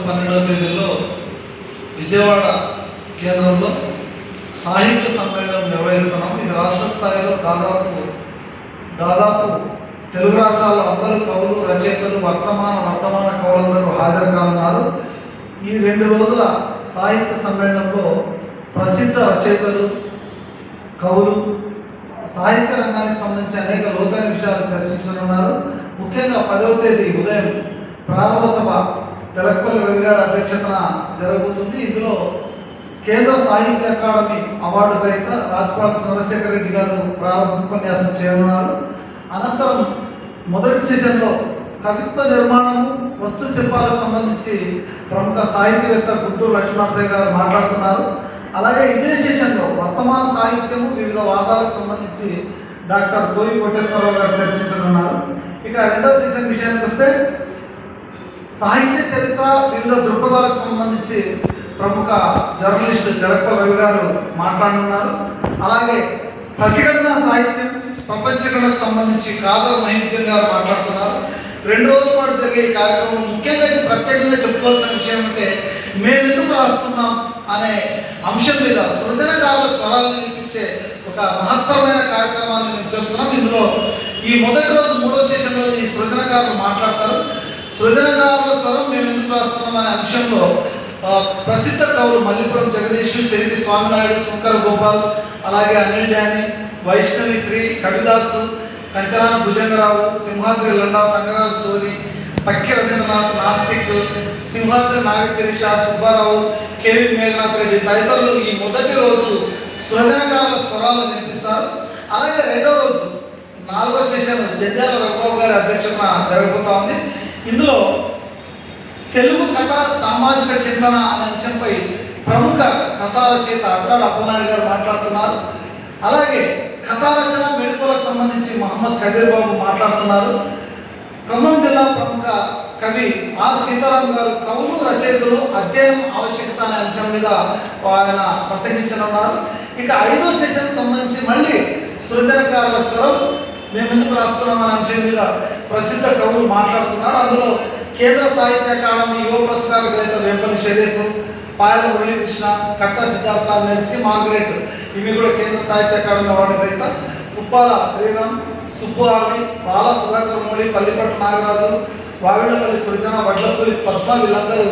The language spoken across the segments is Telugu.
11, 12 తేదీల్లో విజయవాడ కేంద్రంలో సాహిత్య సమ్మేళనం నిర్వహిస్తున్నాం. ఇది రాష్ట్ర స్థాయిలో దాదాపు తెలుగు రాష్ట్రాల్లో అందరూ కవులు, రచయితలు, వర్తమాన కవులందరూ హాజరు కానున్నారు. ఈ 2 రోజుల సాహిత్య సమ్మేళనంలో ప్రసిద్ధ రచయితలు, కవులు, సాహిత్య రంగానికి సంబంధించి అనేక లోతైన విషయాలు చర్చించనున్నారు. ముఖ్యంగా 10వ తేదీ ఉదయం ప్రారంభ సభ తెలకపల్లి రవి గారి అధ్యక్షతన జరగబోతుంది. ఇందులో కేంద్ర సాహిత్య అకాడమీ అవార్డు గ్రహీత రాజ్పాల్ చంద్రశేఖర్ రెడ్డి గారు ప్రారంభ ఉపన్యాసం చేయనున్నారు. అనంతరం మొదటి సెషన్లో కవిత్వ నిర్మాణము, వస్తు శిల్పాలకు సంబంధించి ప్రముఖ సాహిత్యవేత్త గుంటూరు లక్ష్మణసాయి గారు మాట్లాడుతున్నారు. అలాగే ఇదే సెషన్లో వర్తమాన సాహిత్యము, వివిధ వాదాలకు సంబంధించి డాక్టర్ కోయి కోటేశ్వరరావు గారు చర్చించనున్నారు. ఇక రెండవ సెషన్ విషయానికి వస్తే సాహిత్య చరిత్ర, వివిధ దృక్పథాలకు సంబంధించి ప్రముఖ జర్నలిస్ట్ జలపల్ రవి గారు మాట్లాడనున్నారు. అలాగే ప్రతిఘటన సాహిత్యం, ప్రపంచ కళకు సంబంధించి కాదర్ మహీద్దీన్ గారు మాట్లాడుతున్నారు. 2 రోజుల పాటు జరిగే ఈ కార్యక్రమం ముఖ్యంగా ఇది ప్రత్యేకంగా చెప్పుకోవాల్సిన విషయం అంటే మేము ఎందుకు రాస్తున్నాం అనే అంశం మీద సృజనకారుల స్వరాలను వినిపించే ఒక మహత్తరమైన కార్యక్రమాన్ని మేము చేస్తున్నాం. ఇందులో ఈ మొదటి రోజు 3వ సెషన్లో ఈ సృజనకారులు మాట్లాడతారు. సృజనకారుల స్వరం మేము ఎందుకు రాస్తున్నాం అనే అంశంలో ప్రసిద్ధ కవులు మల్లిపురం జగదీష్, శ్రీనిధి స్వామినాయుడు, శంకర గోపాల్, అలాగే అనిల్ డ్యాని, వైష్ణవి శ్రీ, కవిదాసు, కంచరాన భుజంగరావు, సింహాద్రి లండా, తంగరాల సోని, పక్కి రవీంద్రనాథ్, నాస్తిక్, సింహాద్రి నాగశిరీష, సుబ్బారావు, కేవి మేఘనాథ్ రెడ్డి తదితరులు ఈ మొదటి రోజు సృజనకారుల స్వరాలను వినిపిస్తారు. అలాగే 2వ రోజు 4వ సెషన్ జంజాల రఘుబాబు గారి అధ్యక్షతన జరగబోతా ఉంది. ఇందులో తెలుగు కథ, సామాజిక చింతన అనే అంశంపై ప్రముఖ కథా రచయిత అడ్డాడు అప్పనాయుడు గారు మాట్లాడుతున్నారు. అలాగే కథా రచన, మెళకువలకు సంబంధించి మహమ్మద్ కదీర్ బాబు మాట్లాడుతున్నారు. ఖమ్మం జిల్లా ప్రముఖ కవి ఆర్ సీతారాం గారు కవులు, రచయితలు అధ్యయనం ఆవశ్యకత అనే అంశం మీద ఆయన ప్రసంగించనున్నారు. ఇక 5వ సెషన్ సంబంధించి మళ్ళీ సృజనకారుల స్వరం మేము ఎందుకు రాస్తున్నాం అనే అంశం మీద ప్రసిద్ధ కవులు మాట్లాడుతున్నారు. అందులో కేంద్ర సాహిత్య అకాడమీ యువ పురస్కార గ్రహీత వేంపల్లి షరీఫ్, పాయల మురళీకృష్ణ, కట్ట సిద్ధార్థ, మెర్సీ మార్గరెట్, ఇవి కూడా కేంద్ర సాహిత్య అకాడమీ అవార్డు గ్రహీత, కుప్పాల శ్రీరామ్, సుబ్బు ఆర్వి, బాల సుధాకర్ మౌళి, పల్లిపట్టు నాగరాజు, వావిళ్ళపల్లి సృజన, వడ్లపల్లి పద్మ, వీళ్ళందరూ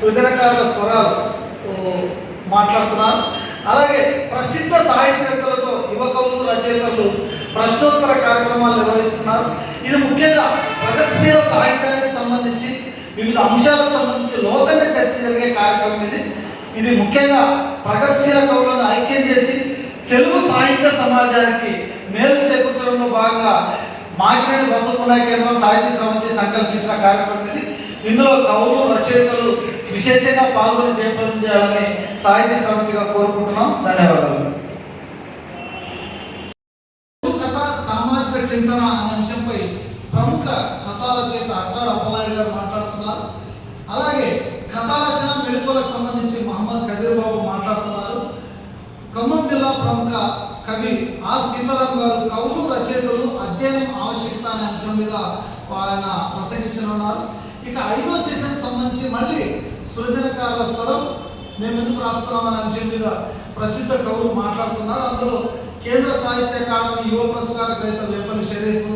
సృజనకారుల స్వరాలు మాట్లాడుతున్నారు. అలాగే ప్రసిద్ధ సాహిత్యవేత్తలతో యువ కవులు, రచయితలు ప్రశ్నోత్తర కార్యక్రమాలు నిర్వహిస్తున్నారు. ఇది ముఖ్యంగా ప్రగతిశీల సాహిత్యానికి సంబంధించి వివిధ అంశాలకు సంబంధించి లోతైన చర్చ జరిగే కార్యక్రమం ఇది ముఖ్యంగా ప్రగతిశీల కవులను ఐక్యం చేసి తెలుగు సాహిత్య సమాజానికి మేలు చేకూర్చడంలో భాగంగా మాకినేని బసవపునాయ కేంద్రం సాహిత్య స్రవంతి సంకల్పించిన కార్యక్రమం ఇది. ఇందులో కవులు, రచయితలు విశేషంగా పాల్గొని జయప్రదం చేయాలని సాహిత్య స్రవంతిగా కోరుకుంటున్నాం. ధన్యవాదాలు. కథ, సామాజిక చింతన అనే అంశంపై ప్రముఖ కథా రచయిత అడ్డాడు అప్పనాయుడు గారు మాట్లాడుతున్నారు. అలాగే కథా రచన, మెళకువలకు సంబంధించి మహమ్మద్ కదీర్ బాబు మాట్లాడుతున్నారు. ఖమ్మం జిల్లా ప్రముఖ కవి ఆర్ సీతారాం గారు కవులు, రచయితలు అధ్యయనం ఆవశ్యకత అనే అంశం మీద ఆయన ప్రసంగించనున్నారు. ఇక 5వ సెషన్ సంబంధించి మళ్ళీ సృజనకారుల స్వరం మేము ఎందుకు రాస్తున్నాం అనే అంశం మీద ప్రసిద్ధ కవులు మాట్లాడుతున్నారు. అందులో కేంద్ర సాహిత్య అకాడమీ యువ పురస్కార గ్రహీత వేంపల్లి షరీఫ్,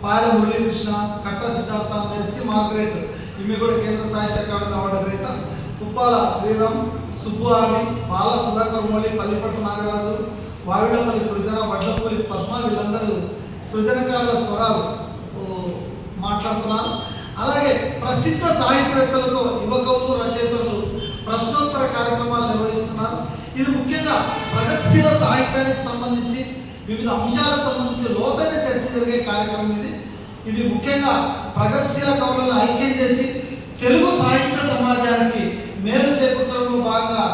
పాయల మురళీకృష్ణ, కట్ట సిద్ధార్థ, మెర్సీ మార్గరెట్, ఇవి కూడా కేంద్ర సాహిత్య అకాడమీ అవార్డు గ్రహీత, కుప్పాల శ్రీరామ్, సుబ్బు ఆర్వి, బాల సుధాకర్ మౌళి, పల్లిపట్టు నాగరాజు, వావిళ్ళపల్లి సృజన, వడ్లపల్లి పద్మ, వీళ్ళందరూ సృజనకారుల స్వరాలు మాట్లాడుతున్నారు. అలాగే ప్రసిద్ధ సాహిత్యవేత్తలతో యువ కవులు, రచయితలు ప్రశ్నోత్తర కార్యక్రమాలు నిర్వహిస్తున్నారు. ఇది ముఖ్యంగా ప్రగతిశీల సాహిత్యానికి సంబంధించి వివిధ అంశాలకు సంబంధించి లోతైన చర్చ జరిగే కార్యక్రమం ఇది ముఖ్యంగా ప్రగతిశీల కవులను ఐక్యం చేసి తెలుగు సాహిత్య సమాజానికి మేలు చేకూర్చడంలో భాగంగా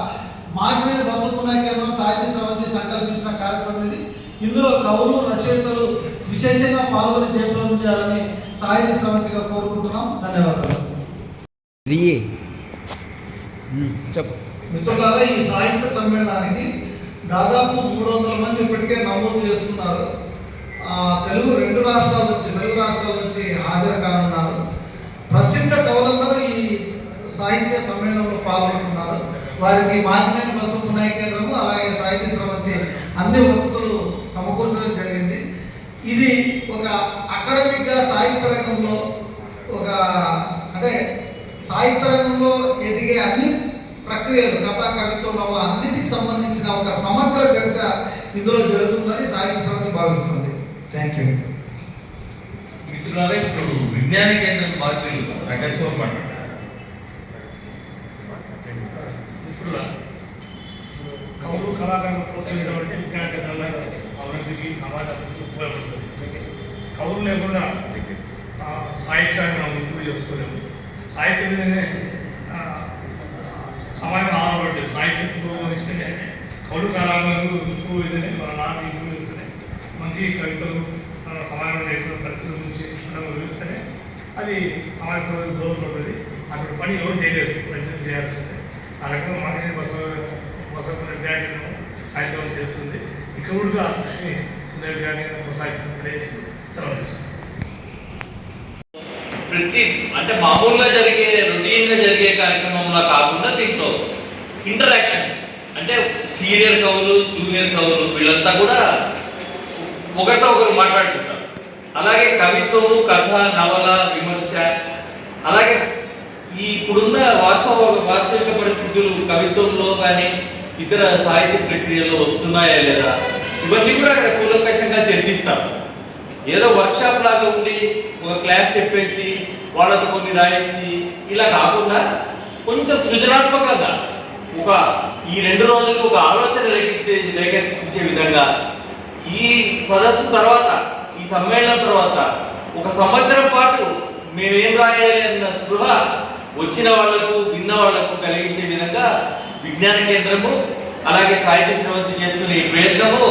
మాకినేని బసవపునాయ కేంద్రం సాహిత్య స్రవంతి సంకల్పించిన కార్యక్రమం ఇది. ఇందులో కవులు, రచయితలు విశేషంగా పాల్గొని జయప్రదం చేయాలని సాహిత్య స్రవంతిగా కోరుకుంటున్నాం. ధన్యవాదాలు. మిత్రులారా, ఈ సాహిత్య సమ్మేళనానికి దాదాపు 300 మంది ఇప్పటికే నమోదు చేసుకున్నారు. తెలుగు రాష్ట్రాల నుంచి హాజరు కానున్నారు. ప్రసిద్ధ కవులందరూ ఈ సాహిత్య సమ్మేళనంలో పాల్గొంటున్నారు. వారికి మాగ్నేని బస్సు పునాయి కేంద్రము అలాగే సాహిత్య స్రవంతి అన్ని వసతులు సమకూర్చడం జరిగింది. ఇది ఒక అకాడమిక్గా సాహిత్య రంగంలో ఒక అంటే సాహిత్య రంగంలో ఎదిగే అన్ని ప్రక్రియలు కథా కవిత్వం నవల అన్నిటికి సంబంధించిన ఒక సమగ్ర చర్చ ఇందులో జరుగుతుందని సాహిత్య స్రవంతి భావిస్తుంది. Thank you. మిత్రులారా, ఇప్పుడు విజ్ఞాన కేంద్రం బాధ్యులు రకేశ్వర్ మాట్లాడారు. మిత్రుల కవులు కళాకారులు ప్రోత్సహించబట్టి విజ్ఞాన కేంద్రాల అభివృద్ధికి సమాజానికి ఉపయోగపడుతుంది. కవులు లేకుండా సాహిత్యాన్ని మనం ఇంప్రూవ్ చేసుకోలేము. సాహిత్యం మీదనే సమాజం ఆధారపడుతుంది. సాహిత్యం ఇంప్రూవ్ ఇస్తేనే కవులు కళాకారులు ఇంప్రూవ్ అయితేనే మన నాటి ఇంప్రూవ్ ఇస్తేనే మంచి కవితలు సమాజంలో ఎక్కువ పరిస్థితుల నుంచి వివరిస్తేనే అది సమాజ పురోగతికి దోహదపడుతుంది. అక్కడ పని ఎవరు చేయలేదు, ప్రయత్నం చేయాల్సిందే. ఆ రకంగా మాట్లాడి విజ్ఞానం సాహిత్యం చేస్తుంది. ఇక్కడ కూడా కృషి సుందర విజ్ఞానం కొనసాగిస్తుంది తెలియజేస్తూ సెలవు చేస్తుంది. ప్రతి అంటే మామూలుగా జరిగే రొటీన్గా జరిగే కార్యక్రమంలో కాకుండా దీంట్లో ఇంటరాక్షన్ అంటే సీనియర్ కవులు జూనియర్ కవులు వీళ్ళంతా కూడా ఒకరితో ఒకరు మాట్లాడుకుంటారు. అలాగే కవిత్వము, కథ, నవల, విమర్శ, అలాగే ఈ ఇప్పుడున్న వాస్తవిక పరిస్థితులు కవిత్వంలో కానీ ఇతర సాహిత్య ప్రక్రియలో వస్తున్నాయా లేదా ఇవన్నీ కూడా అక్కడ కూలంకషంగా చర్చిస్తాం. ఏదో వర్క్షాప్ లాగా ఉండి ఒక క్లాస్ చెప్పేసి వాళ్ళతో కొన్ని రాయించి ఇలా కాకుండా కొంచెం సృజనాత్మకంగా ఒక ఈ 2 రోజులు ఒక ఆలోచన రేకెత్తించే విధంగా ఈ సదస్సు తర్వాత ఈ సమ్మేళనం తర్వాత ఒక సంవత్సరం పాటు మేమేం రాయాలి అన్న స్పృహ వచ్చిన వాళ్లకు విన్న వాళ్లకు కలిగించే విధంగా విజ్ఞాన కేంద్రము అలాగే సాహిత్య స్రవంతి చేస్తున్న ఈ ప్రయత్నము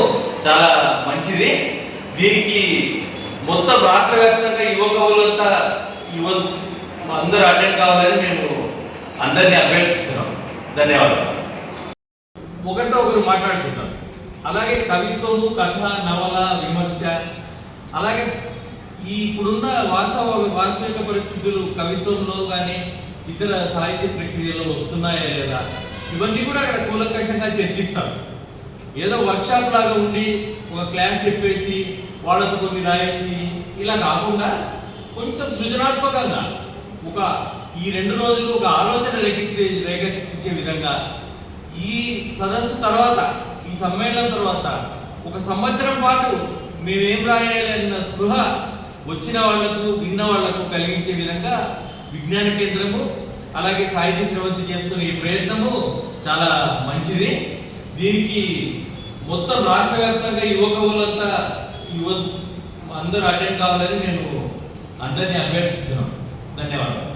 చాలా మంచిది. దీనికి మొత్తం రాష్ట్ర వ్యాప్తంగా యువకులంతా అందరూ అటెండ్ కావాలని మేము అందరినీ అభ్యర్థిస్తున్నాం. ధన్యవాదాలు. ఒకరితో ఒకరు మాట్లాడుకుంటాం. అలాగే కవిత్వము, కథ, నవల, విమర్శ, అలాగే ఈ ఇప్పుడున్న వాస్తవిక పరిస్థితులు కవిత్వంలో కానీ ఇతర సాహిత్య ప్రక్రియలో వస్తున్నాయా లేదా ఇవన్నీ కూడా అక్కడ కూలంకషంగా చర్చిస్తాం. ఏదో వర్క్షాప్ లాగా ఉండి ఒక క్లాస్ చెప్పేసి వాళ్ళతో కొన్ని రాయించి ఇలా కాకుండా కొంచెం సృజనాత్మకంగా ఒక ఈ 2 రోజులు ఒక ఆలోచన రేకెత్తించే విధంగా ఈ సదస్సు తర్వాత ఈ సమ్మేళనం తర్వాత ఒక సంవత్సరం పాటు మేమేం రాయాలి అన్న స్పృహ వచ్చిన వాళ్లకు విన్న వాళ్లకు కలిగించే విధంగా విజ్ఞాన కేంద్రము అలాగే సాహిత్య స్రవంతి చేస్తున్న ఈ ప్రయత్నము చాలా మంచిది. దీనికి మొత్తం రాష్ట్ర వ్యాప్తంగా యువకులంతా అందరూ అటెండ్ కావాలని మేము అందరినీ అభ్యర్థిస్తున్నాం. ధన్యవాదాలు.